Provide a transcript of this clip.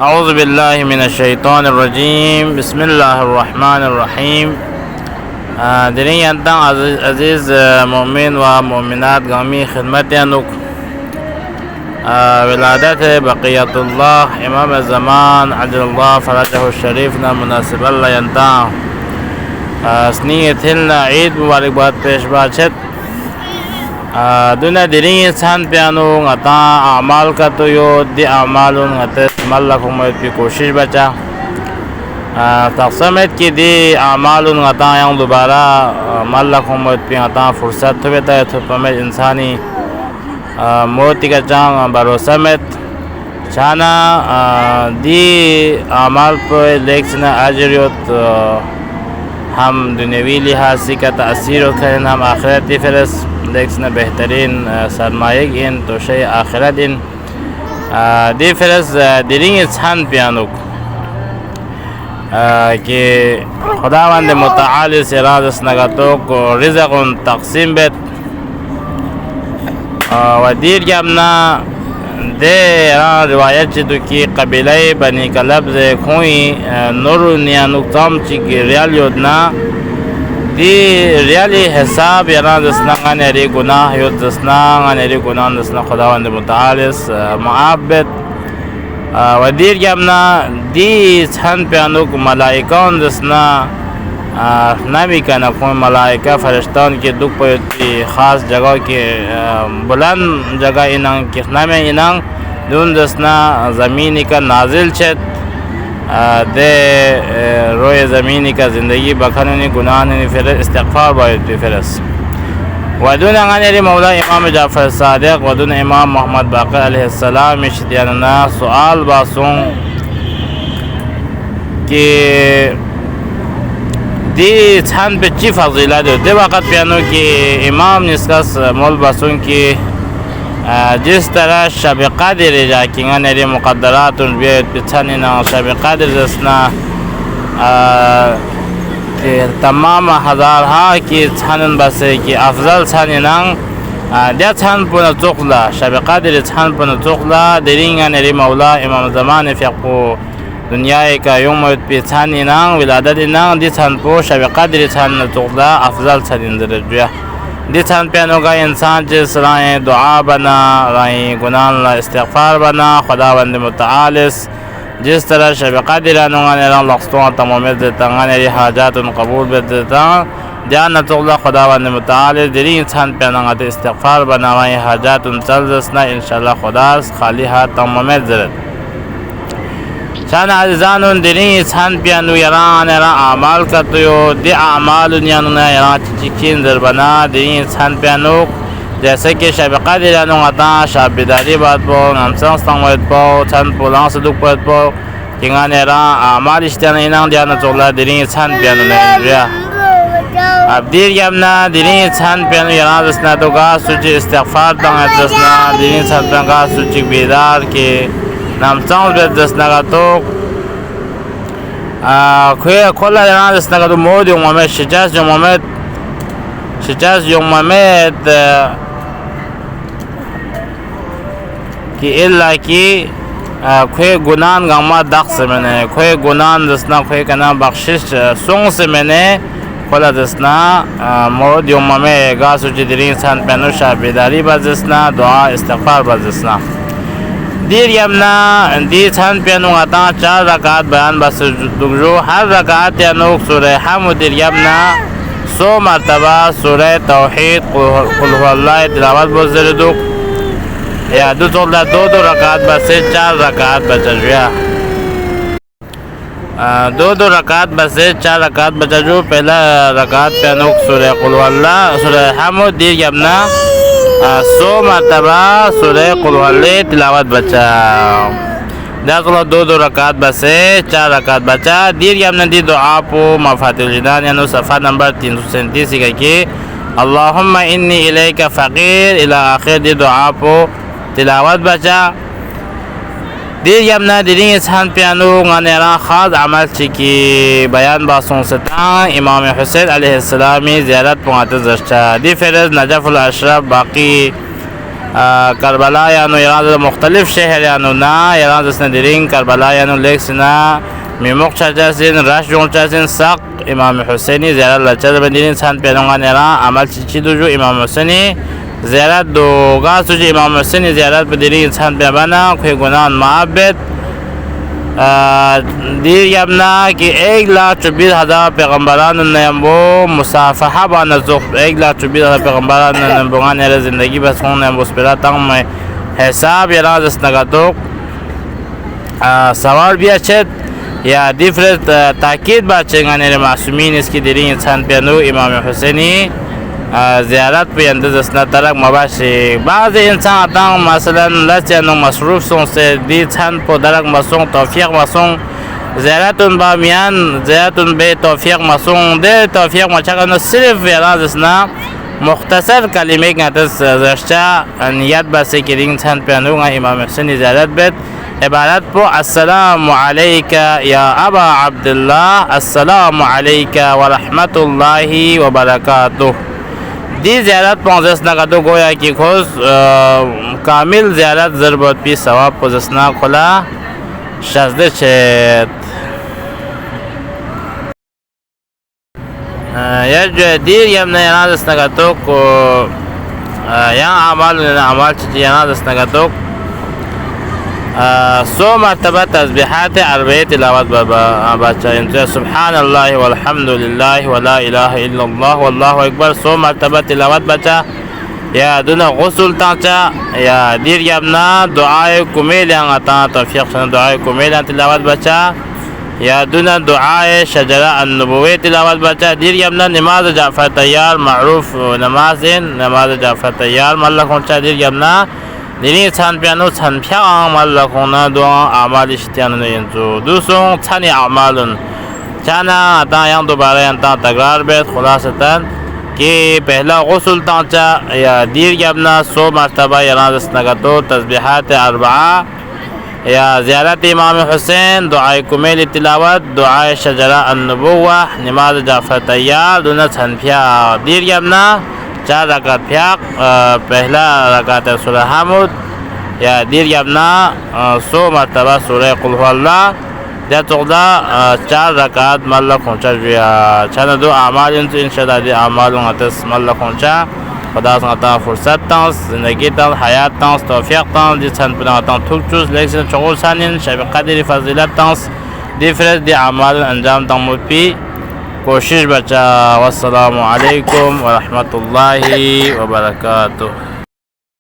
أعوذ بالله من الشيطان الرجيم بسم الله الرحمن الرحيم. دینی انتان عزیز مؤمن و مؤمنات گامی خدمت انوک ولادت بقیت الله امام زمان عجل الله فرجه الشریف نا مناسب الله انتان سنی تلنا عید مبارک باد پیش باشد. دنیا دینی انسان پیانو غتا اعمال کا تو یو دی اعمالون غتا مل کو مت کی کوشش بچا تقسمت کی دی اعمالون غتا یان دوبارہ مل کو مت پی غتا فرصت ہوتا تو پمے انسانی موتی کا جان بھروسہ مت چانا دی اعمال پر لیکن اجریت ہم دنیوی لحاظ سے کا تاثیر ہوتا ہم آخرتی فرس لیکن بہترین سرمایہ گین تو شے آخرت ان دی فرس دیرین انسان پیانوک کہ خداوند متعال سے راز نگاتو کو رزق تقسیم بیت و دیر کے اپنا دے روایت چیتو کی قبیلہ بنی کا لفظ کھوئی نور نیانوک تام چی ریال یودنا دی ریالی حساب یران دسنا غنری گناہ یود دسنا غنری گناہ دسنا خداوند متعالس معابد و دیر گمنا دی چھن پیانو کو ملائکان دسنا نبی کا نکون ملائکہ فرشتان کی دکھ پویتی خاص جگہ کی بلند جگہ انہاں کخنا میں انہاں دون دسنا زمینی کا نازل چھت دے روئے زمینی کا زندگی بکھنونی گناہنی فرس استغفار باید فرس ودون غنیری مولا امام جعفر صادق ودون امام محمد باقر علیہ السلام اشتیاننا سوال باسون کہ دی چھان پہ چی فضیلہ دے وقت پیانو کہ امام نسکس مول باسون کی جس طرح شب قدر جا کنگا نری مقدرات بیت پچھانینا شب قدر جسنا کہ تمام ہزارہا کی چھانن بسے کی افضل چھانینا دیا چھان پونا چوکلا شب قدر چھان پونا چوکلا درینگا نری مولا امام زمان فقو دنیا کا یوم پچھانینا ولادتنا دی چھان پو شب قدر چھان چوکلا افضل چھانین درجویا دی چھان پیانو کا انسان جس رائیں دعا بنا رائیں گناہ اللہ استغفار بنا خداوند متعالس جس طرح شب قدرانو غانی ران لقصتوان تمومیت دیتا غانی ری حاجات قبول بیت دیتا دیانت اللہ خداوند متعالس دیری انسان پیانو غاتی استغفار بنا رائیں حاجات چل دسنا انشاءاللہ خداس خالی ہاتھ تمومیت زرد شان عزیزانون دیری انسان پیانو یران اعمال کرتو دی اعمال یانو یران چیکین در بنا دیری انسان پیانو جیسے کہ شب قدر یانو غتا شب بیداری بات پو نمسان ستنگویت پو چند پولان صدوق پویت پو کنگان یران اعمال اشتیان اینان دیانا چولا دیری انسان پیانو نیجویا اب دیر گمنا دیری انسان پیانو یران دسنا تو گا سوچی استغفار تنگیت دسنا دیری انسان پیانو گا سوچی بیدار کے نامسان بیت دسنا تو کوئی کلا یران دسنا تو مود یوم ممت شجاز یوم ممت کہ اللہ کی کوئی گناہن گاما دخ سے میں نے کوئی گناہن دسنا کوئی کنا بخشش سونگ سے میں نے کلا دسنا مود یوم ممت گا سوچی دیری انسان پینو شاہ بیداری باز دسنا دعا استغفار باز دسنا دیر یمنا دی چھان پیانو غتا 4 رکعت بیان بس دگجو ہر رکعت یانوک سورہ حمد دیر یمنا 100 مرتبہ سورہ توحید قل هو اللہ تلاوت بزردوک یا دو رکعت بس 4 رکعت بچجویا دو رکعت بس 4 رکعت بچجو پہلا رکعت پیانوک سورہ قل هو اللہ سورہ حمد دیر یمنا 100 مرتبہ سورہ قل هو اللہ تلاوت بچا داخلہ 2 رکعت بسے 4 رکعت بچا دیر یمنا دی دعا پو مفاتیح الجنان یعنی صفحہ نمبر 337 کا کہ اللہم انی الیک فقیر الى آخر دی دعا پو تلاوت بچا دیر یمنا دیرین انسان پیانو غانیران خاص عمل چکی بیان باسون ستان امام حسین علیہ السلامی زیارت پوانت زشتا دی فرز نجف الاشرف باقی Karbala yanu yaran muhtelif şehir yanu na yaran desne dirin Karbala yanu leksina mimuk çarçasın raş jonçasın sak İmam Hüseyin'i ziyaret laçar bendirin san penongan yaran amal çiçi duju İmam Hüseyin'i ziyaret doga sucu İmam Hüseyin'i ziyaret bendirin san penbana kuy gunan muhabbet دیر یمنا که 1,24,000 پیغمبران نیامبو مصافحه با نزوخ 1,24,000 پیغمبران نیامبوان نر زندگی بس خون نیامبو سپراتان میں حساب یران دست نگاتوک سوال بیا چد یا دیفرت تاکید با چنگان نر معصومین اس کی دیرین انسان پیانو امام حسینی زیارت پہ انداز اسنا ترک مباشی بعض انسان آتاں مثلا لچنو مصروف سون سے دی چھن پو درک مسون توفیق مسون زیارتون با میان زیارتون بے توفیق مسون دے توفیق مچاکنو صرف ویراز اسنا مختصر کلمه گاتس زشتا نیت بسی کرین چھن پیانو گا امام حسین زیارت بیت عبارت پو السلام علیکا یا ابا عبداللہ السلام علیکا ورحمت اللہ وبرکاتہ دی زیارت پونزسنا کا تو گویا کی خوز کامل زیارت ضربت پی ثواب پوزسنا کلا شزده چید یا جو دیر یمنا ینادسنا کا تو کو یا عمال چیزی ینادسنا کا تو 100 مرتبہ تسبیحات عربی تلاوت بچہ انتو سبحان اللہ والحمد للہ ولا الہ الا اللہ واللہ اکبر 100 مرتبہ تلاوت بچہ یا دون غسل تانچا یا دیر یابنا دعائے کمیل آتا توفیق شنا دعائے کمیل تلاوت بچہ یا دون دعائے شجرہ النبوی تلاوت بچہ دیر یابنا نماز جعفر تیار معروف نماز جعفر تیار ماللہ کونچا دیر یابنا دینی چھان پیانو چھان پیان مال لکھونا دعا اعمال اشتیان نینزو دوسروں چھانی اعمالن چھانا آتا یان دوبارہ یانتا تقرار بیت خلاصتاً کہ پہلا غسل تانچا یا دیر یابنا 100 مرتبہ ینادس نگتو تسبیحات 4 یا زیارت امام حسین دعائے کمیل تلاوت دعائے شجرہ النبوہ نماز جعفر تیار دونا چھان پیا دیر یابنا 4 رکعت پھیاق پہلا رکعت سورہ حمد یا دیر یابنا 100 مرتبہ سورہ قل هو اللہ یا تقدا 4 رکعت مالا کھونچا جویا چھانا دو اعمال انشاءاللہ دی اعمال غتس مالا کھونچا خدا سنگتا فرصت تانس زندگی تانس حیات تانس توفیق تانس دی چھان پنا تانس تھوک چوز لیکن شغول سانین شب قدر فضیلت تانس دی فرد دی اعمال انجام تامود پی کوشش بچا والسلام علیکم ورحمت اللہ وبرکاتہ